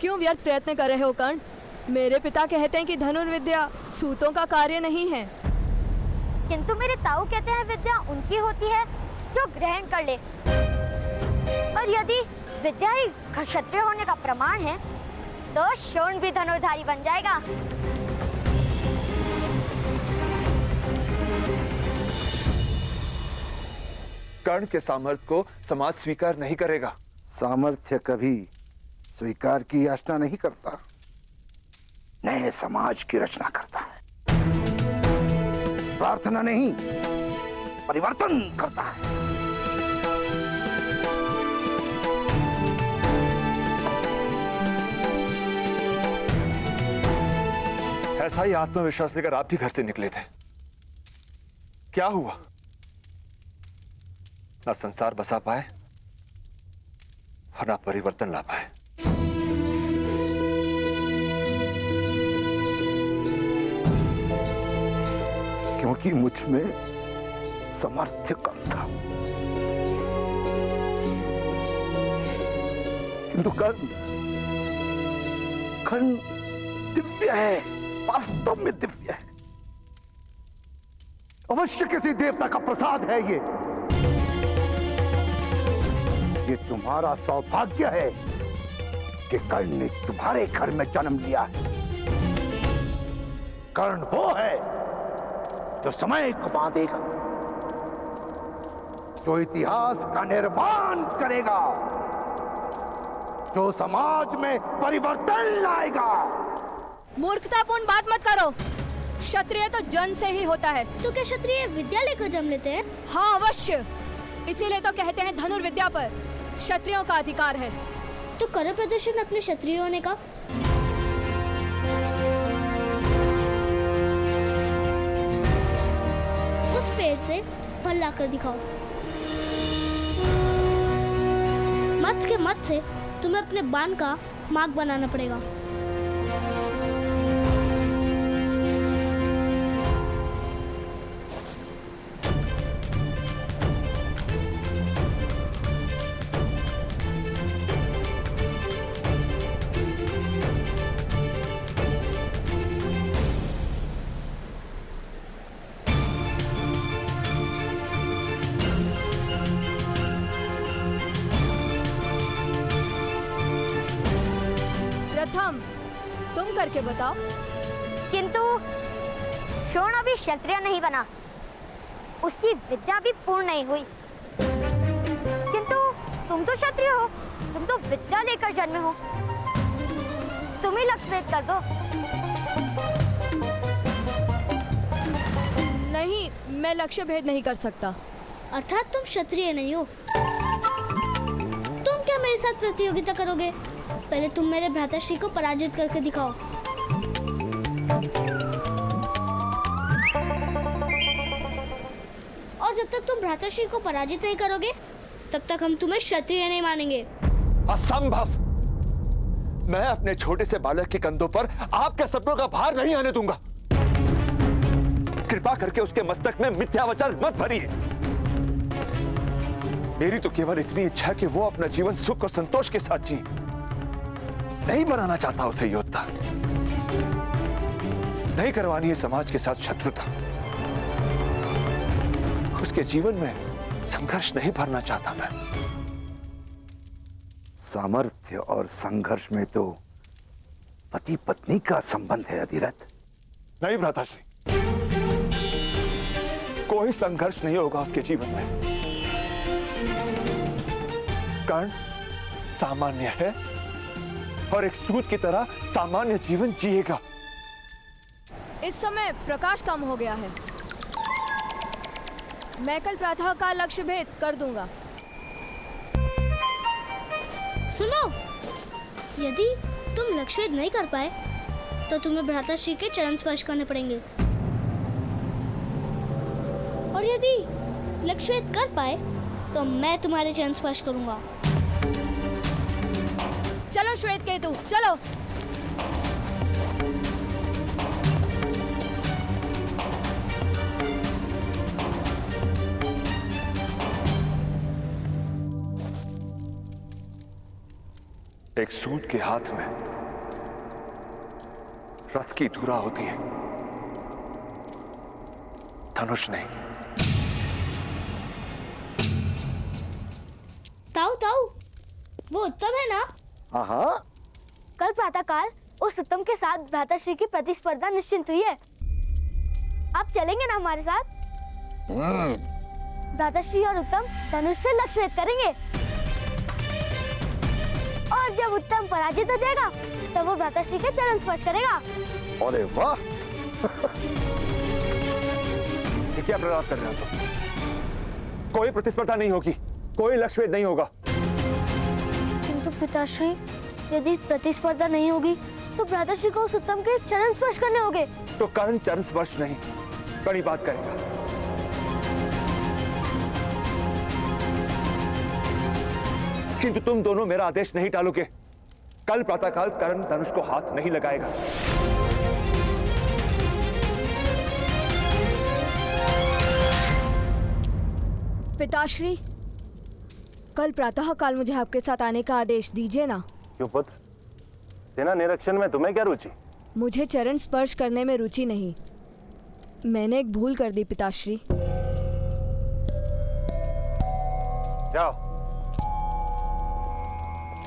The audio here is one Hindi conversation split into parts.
क्यों व्यर्थ प्रयत्न कर रहे हो कर्ण? मेरे पिता कहते हैं कि धनुर्विद्या सूतों का कार्य नहीं है। किंतु मेरे ताऊ कहते हैं विद्या उनकी होती है जो ग्रहण कर ले। और यदि विद्या ही क्षत्रिय होने का प्रमाण है तो शोण भी धनुर्धारी बन जाएगा। कर्ण के सामर्थ्य को समाज स्वीकार नहीं करेगा। सामर्थ्य कभी स्वीकार की याचना नहीं करता, नए समाज की रचना करता है। प्रार्थना नहीं, परिवर्तन करता है। ऐसा ही आत्मविश्वास लेकर आप भी घर से निकले थे। क्या हुआ? ना संसार बसा पाए और ना परिवर्तन ला पाए। क्योंकि मुझ में सामर्थ्य कम था। किंतु कर्ण दिव्य है, वास्तव में दिव्य है। अवश्य किसी देवता का प्रसाद है ये तुम्हारा सौभाग्य है कि कर्ण ने तुम्हारे घर में जन्म लिया है। कर्ण वो है जो समय को बांधेगा, जो इतिहास का निर्माण करेगा, जो समाज में परिवर्तन लाएगा। मूर्खतापूर्ण बात मत करो। क्षत्रिय तो जन्म से ही होता है। तो क्या क्षत्रिय विद्या लेकर जन्म लेते हैं? हाँ अवश्य, इसीलिए तो कहते हैं धनुर्विद्या पर क्षत्रियों का अधिकार है। तो करो प्रदर्शन अपने क्षत्रिय होने का। उस पेड़ से फल लाकर दिखाओ। मत्स्य के मत से तुम्हें अपने बाण का मार्ग बनाना पड़ेगा। प्रथम तुम करके बताओ। किंतु शोण अभी क्षत्रिय नहीं बना, उसकी विद्या भी पूर्ण नहीं हुई। किंतु तुम तो क्षत्रिय हो, तुम तो विद्या लेकर जन्मे हो। तुम ही लक्ष्यभेद कर दो। नहीं, मैं लक्ष्य भेद नहीं कर सकता। अर्थात तुम क्षत्रिय नहीं हो। तुम क्या मेरे साथ प्रतियोगिता करोगे? पहले तुम मेरे भ्राताश्री को पराजित करके दिखाओ। और जब तक तुम भ्राताश्री को पराजित नहीं करोगे तब तक हम तुम्हें क्षत्रिय नहीं मानेंगे। असंभव! मैं अपने छोटे से बालक के कंधों पर आपके सपनों का भार नहीं आने दूंगा। कृपा करके उसके मस्तक में मिथ्यावचन मत भरिए। मेरी तो केवल इतनी इच्छा कि वो अपना जीवन सुख और संतोष के साथ जिए। नहीं बनाना चाहता उसे योद्धा, नहीं करवानी है समाज के साथ शत्रुता, उसके जीवन में संघर्ष नहीं भरना चाहता मैं। सामर्थ्य और संघर्ष में तो पति पत्नी का संबंध है अधिरथ। नहीं भ्राताश्री, कोई संघर्ष नहीं होगा उसके जीवन में। कर्ण सामान्य है और एक सूत की तरह सामान्य जीवन जिएगा। इस समय प्रकाश कम हो गया है। मैं कल प्रातः का लक्ष्य भेद कर दूंगा। सुनो, यदि तुम लक्ष्य भेद नहीं कर पाए तो तुम्हें भ्राताश्री के चरण स्पर्श करने पड़ेंगे। और यदि लक्ष्य भेद कर पाए तो मैं तुम्हारे चरण स्पर्श करूंगा। चलो श्वेत केतु, चलो। एक सूत के हाथ में रथ की धुरा होती है, धनुष नहीं। ताऊ ताऊ, वो उत्तम है ना? हाँ, कल प्रातःकाल उस उत्तम के साथ भ्राताश्री की प्रतिस्पर्धा निश्चित हुई है। आप चलेंगे ना हमारे साथ? भ्राताश्री और उत्तम धनुष से लक्ष्य भेद करेंगे और जब उत्तम पराजित हो जाएगा तब वो भ्राताश्री के चरण स्पर्श करेगा। अरे वाह! ये क्या प्रयास कर रहे हो तुम? कोई प्रतिस्पर्धा नहीं होगी, कोई लक्ष्य भेद नहीं होगा। किंतु पिताश्री, यदि प्रतिस्पर्धा नहीं होगी तो भ्राताश्री को उस उत्तम के चरण स्पर्श करने होंगे। तो कर्ण चरण स्पर्श नहीं, कड़ी बात करेगा। किंतु तुम दोनों मेरा आदेश नहीं टालोगे। कल प्रातःकाल कर्ण धनुष को हाथ नहीं लगाएगा। पिताश्री, कल प्रातःकाल मुझे आपके साथ आने का आदेश दीजिए ना। क्यों पुत्र, सेना निरीक्षण में तुम्हें क्या रुचि? मुझे चरण स्पर्श करने में रुचि नहीं। मैंने एक भूल कर दी पिताश्री। जाओ।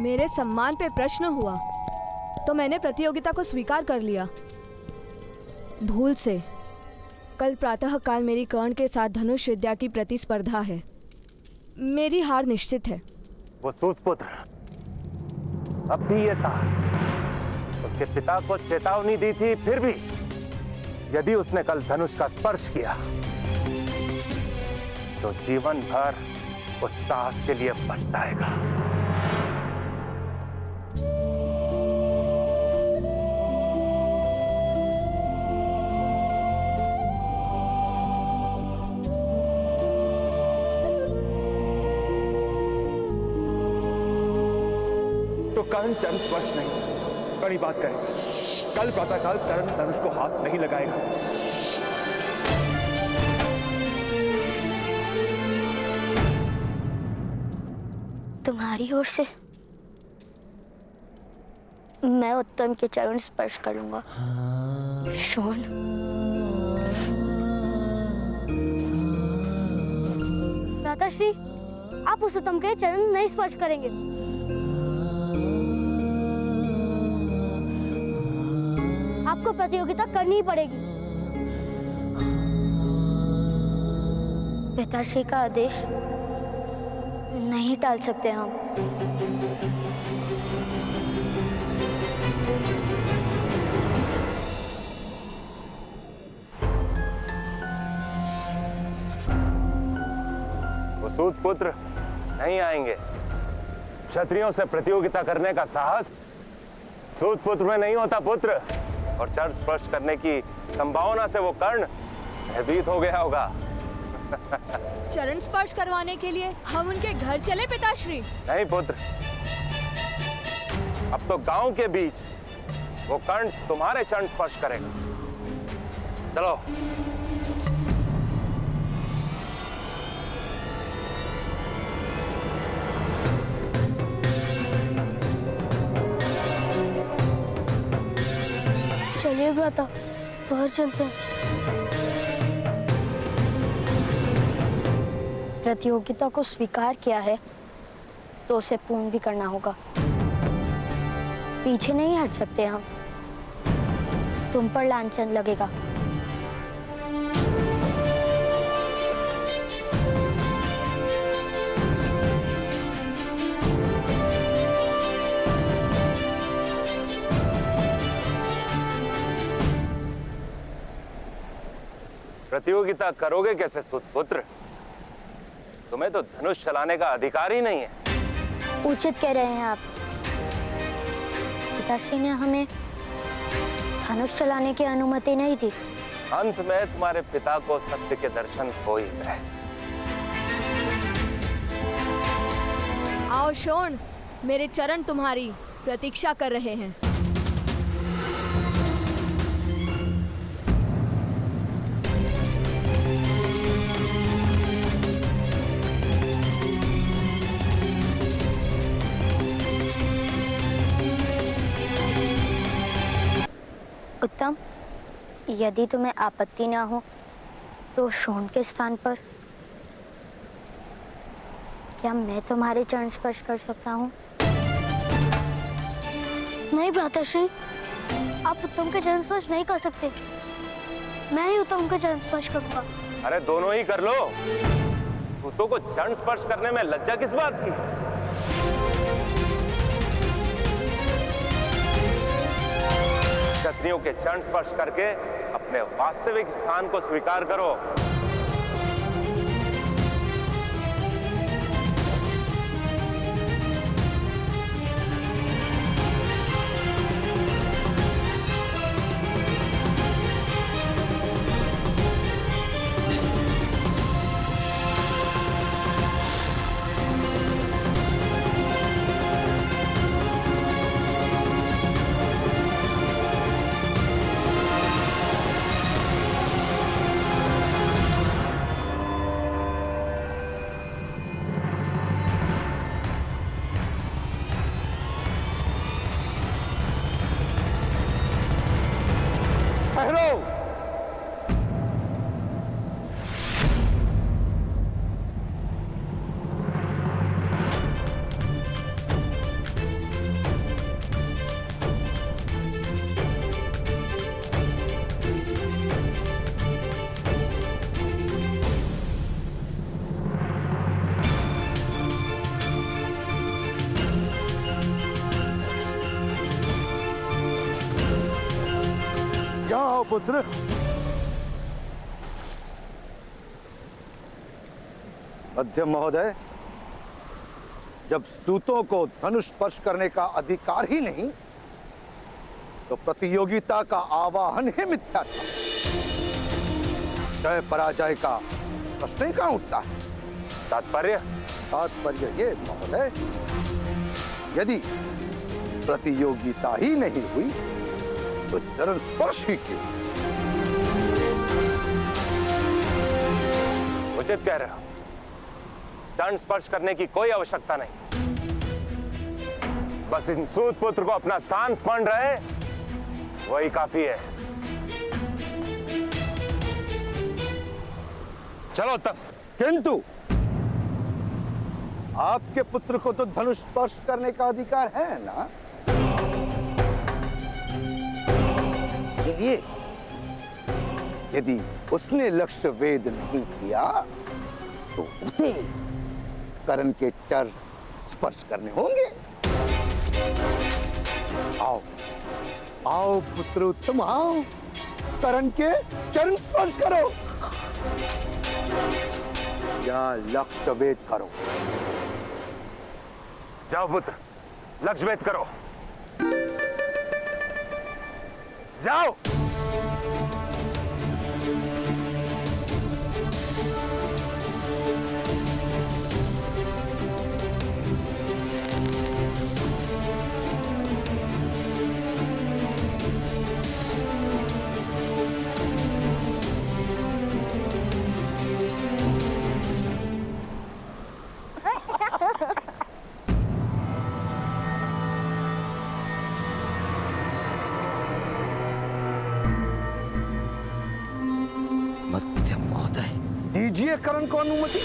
मेरे सम्मान पे प्रश्न हुआ तो मैंने प्रतियोगिता को स्वीकार कर लिया। भूल से कल प्रातःकाल मेरी कर्ण के साथ धनुष विद्या की प्रतिस्पर्धा है। मेरी हार निश्चित है। वो सूत पुत्र अब भी ये साहस उसके पिता को चेतावनी दी थी, फिर भी यदि उसने कल धनुष का स्पर्श किया तो जीवन भर उस साहस के लिए पछताएगा। तो कर्ण चरण स्पर्श नहीं, कड़ी बात करेगा। कल प्रातःकाल कर्ण धनुष को हाथ नहीं लगाएगा। तुम्हारी ओर से मैं उत्तम के चरण स्पर्श करूंगा। शोन, भ्राताश्री, आप उस उत्तम के चरण नहीं स्पर्श करेंगे। आपको प्रतियोगिता करनी ही पड़ेगी। पिताश्री का आदेश नहीं टाल सकते हम। वो सूत पुत्र नहीं आएंगे। क्षत्रियों से प्रतियोगिता करने का साहस सूत पुत्र में नहीं होता पुत्र, और चरण स्पर्श करने की संभावना से वो कर्ण भयभीत हो गया होगा। चरण स्पर्श करवाने के लिए हम उनके घर चले पिताश्री? नहीं पुत्र, अब तो गांव के बीच वो कर्ण तुम्हारे चरण स्पर्श करेगा। चलो। चलिए भ्राता, बाहर चलते हैं। प्रतियोगिता को स्वीकार किया है तो उसे पूर्ण भी करना होगा। पीछे नहीं हट सकते हम। तुम पर लांछन लगेगा। प्रतियोगिता करोगे कैसे पुत्र? तुम्हें तो धनुष चलाने का अधिकार ही नहीं है। उचित कह रहे हैं आप। पिताश्री ने हमें धनुष चलाने की अनुमति नहीं दी। अंत में तुम्हारे पिता को सत्य के दर्शन हो ही गए। आओ शोण, मेरे चरण तुम्हारी प्रतीक्षा कर रहे हैं। उत्तम, यदि तुम्हें आपत्ति ना हो तो शोण के स्थान पर क्या मैं तुम्हारे चरण स्पर्श कर सकता हूँ? नहीं भ्राताश्री, आप उत्तम के चरण स्पर्श नहीं कर सकते। मैं ही उत्तम के चरण स्पर्श करूंगा। अरे दोनों ही कर लो। दूतों को चरण स्पर्श करने में लज्जा किस बात की? क्षत्रियों के चरण स्पर्श करके अपने वास्तविक स्थान को स्वीकार करो। जाओ पुत्र। मध्यम महोदय, जब सूतों को धनुष स्पर्श करने का अधिकार ही नहीं तो प्रतियोगिता का आवाहन ही मिथ्या था। जय पराजय का प्रश्न ही कहां उठता है? तात्पर्य ये महोदय, यदि प्रतियोगिता ही नहीं हुई तो चरण स्पर्श ही क्यों? उचित कह रहे हो। चरण स्पर्श करने की कोई आवश्यकता नहीं। बस इन सूत पुत्र को अपना स्थान स्मरण रहे, वही काफी है। चलो तब। किंतु आपके पुत्र को तो धनुष स्पर्श करने का अधिकार है ना? ये यदि उसने लक्ष्य वेद नहीं किया तो उसे कर्ण के चरण स्पर्श करने होंगे। आओ आओ पुत्र उत्तम, आओ, कर्ण के चरण स्पर्श करो या लक्ष्य वेद करो। जाओ पुत्र, लक्ष्य भेद करो। जाओ। दीजिए कर्ण को अनुमति।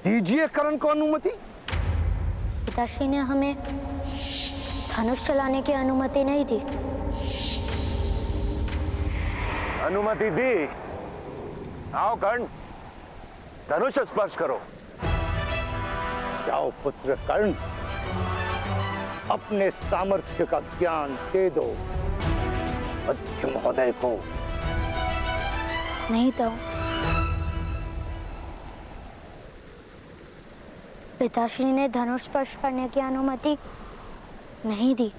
दीजिए कर्ण को अनुमति। पिताश्री ने हमें धनुष चलाने की अनुमति नहीं दी। अनुमति दी। आओ कर्ण, धनुष स्पर्श करो। जाओ पुत्र कर्ण, अपने सामर्थ्य का ज्ञान दे दो मध्य महोदय को। नहीं तो पिताश्री ने धनुष स्पर्श करने की अनुमति नहीं दी।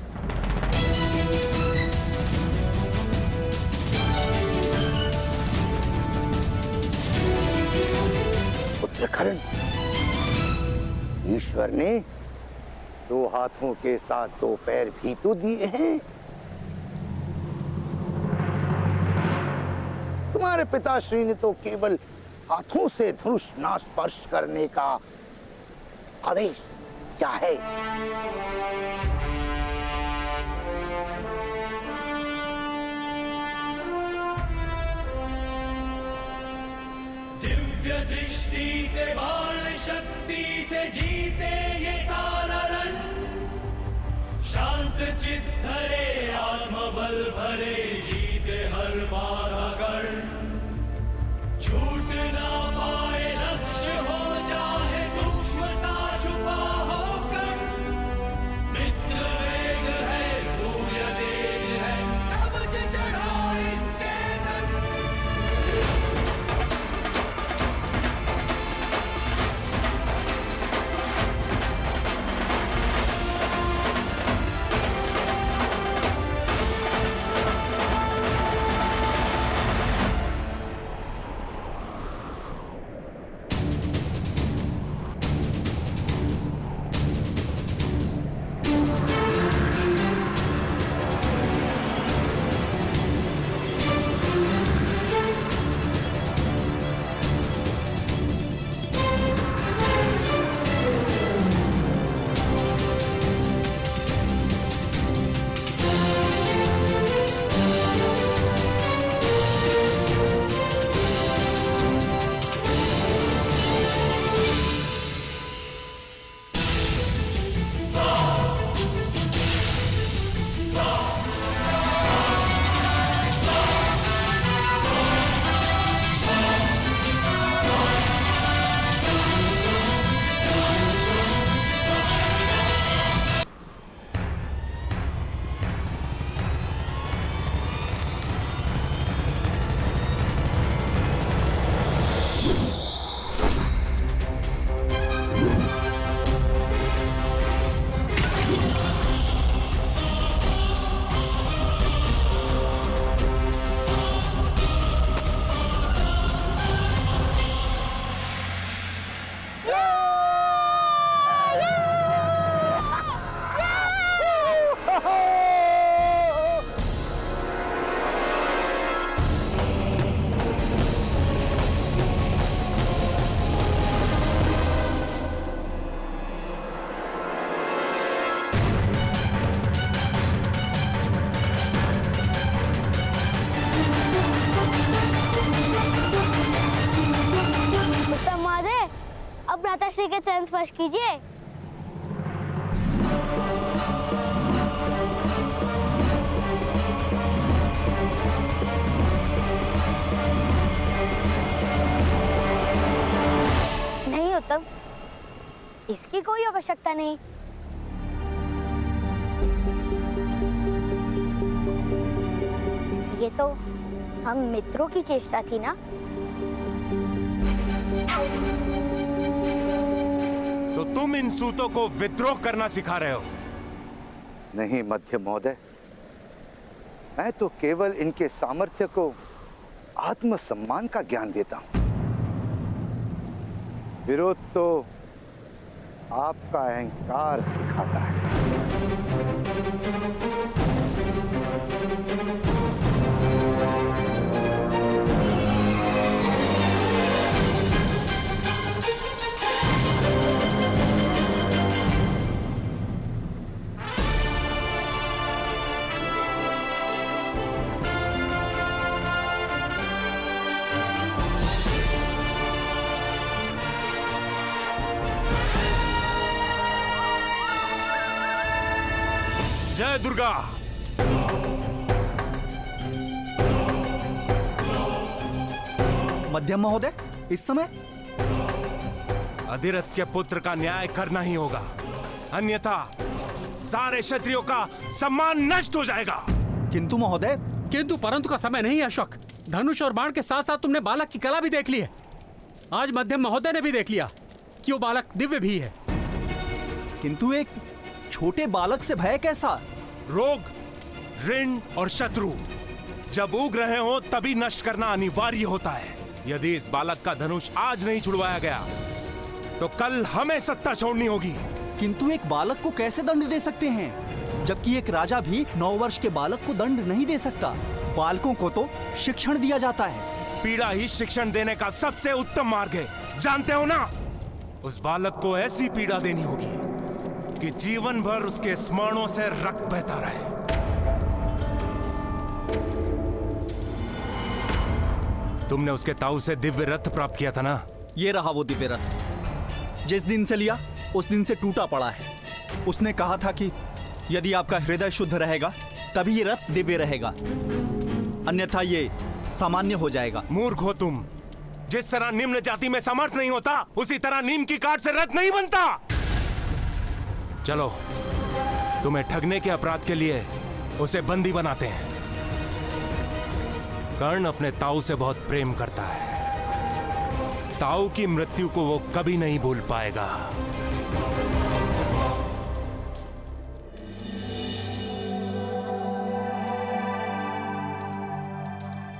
पुत्र कर्ण, ईश्वर ने 2 हाथों के साथ 2 पैर भी तो दिए हैं। तुम्हारे पिताश्री ने तो केवल हाथों से धनुष ना स्पर्श करने का आदेश क्या है? दिव्य दृष्टि से बाण शक्ति से जीते ये सारा रण, शांत चित धरे आत्मबल भरे जीते हर बाधा गढ़, छूट ना पाए लक्ष्य हो चाहे सूक्ष्म सा छुपा होकर, मित्र वेग है सूर्य तेज है कवच चढ़ा इसके तन। भ्राताश्री के चरण स्पर्श कीजिए। नहीं उत्तम, इसकी कोई आवश्यकता नहीं। ये तो हम मित्रों की चेष्टा थी ना। तो तुम इन सूतों को विद्रोह करना सिखा रहे हो? नहीं मध्य महोदय, मैं तो केवल इनके सामर्थ्य को आत्मसम्मान का ज्ञान देता हूं। विरोध तो आपका अहंकार सिखाता है। जय दुर्गा। मध्यम महोदय, इस समय अधिरथ के पुत्र का न्याय करना ही होगा, अन्यथा सारे क्षत्रियों का सम्मान नष्ट हो जाएगा। किंतु महोदय। किंतु परंतु का समय नहीं है अशोक। धनुष और बाण के साथ साथ तुमने बालक की कला भी देख ली है। आज मध्यम महोदय ने भी देख लिया कि वो बालक दिव्य भी है। किंतु एक छोटे बालक से भय कैसा? रोग, ऋण और शत्रु जब उग रहे हो तभी नष्ट करना अनिवार्य होता है। यदि इस बालक का धनुष आज नहीं छुड़वाया गया तो कल हमें सत्ता छोड़नी होगी। किंतु एक बालक को कैसे दंड दे सकते हैं, जबकि एक राजा भी 9 वर्ष के बालक को दंड नहीं दे सकता। बालकों को तो शिक्षण दिया जाता है। पीड़ा ही शिक्षण देने का सबसे उत्तम मार्ग है, जानते हो ना? उस बालक को ऐसी पीड़ा देनी होगी कि जीवन भर उसके स्मरणों से रक्त बहता रहे। तुमने उसके ताऊ से दिव्य रथ प्राप्त किया था ना? ये रहा वो दिव्य रथ। जिस दिन से लिया उस दिन से टूटा पड़ा है। उसने कहा था कि यदि आपका हृदय शुद्ध रहेगा तभी ये रथ दिव्य रहेगा, अन्यथा ये सामान्य हो जाएगा। मूर्ख हो तुम। जिस तरह निम्न जाति में सामर्थ नहीं होता, उसी तरह नीम की काट से रथ नहीं बनता। चलो, तुम्हें ठगने के अपराध के लिए उसे बंदी बनाते हैं। कर्ण अपने ताऊ से बहुत प्रेम करता है। ताऊ की मृत्यु को वो कभी नहीं भूल पाएगा।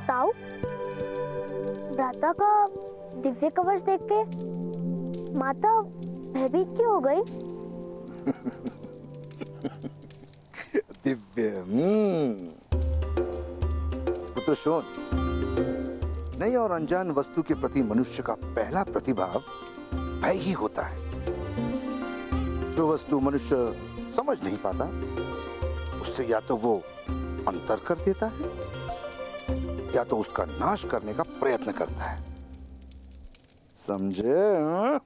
ताऊ, भ्राता का दिव्य कवच देख के माता भयभीत क्यों हो गई? दिव्य पुत्र शोन, नई और अनजान वस्तु के प्रति मनुष्य का पहला प्रतिभाव भय ही होता है। जो वस्तु मनुष्य समझ नहीं पाता, उससे या तो वो अंतर कर देता है या तो उसका नाश करने का प्रयत्न करता है। समझे?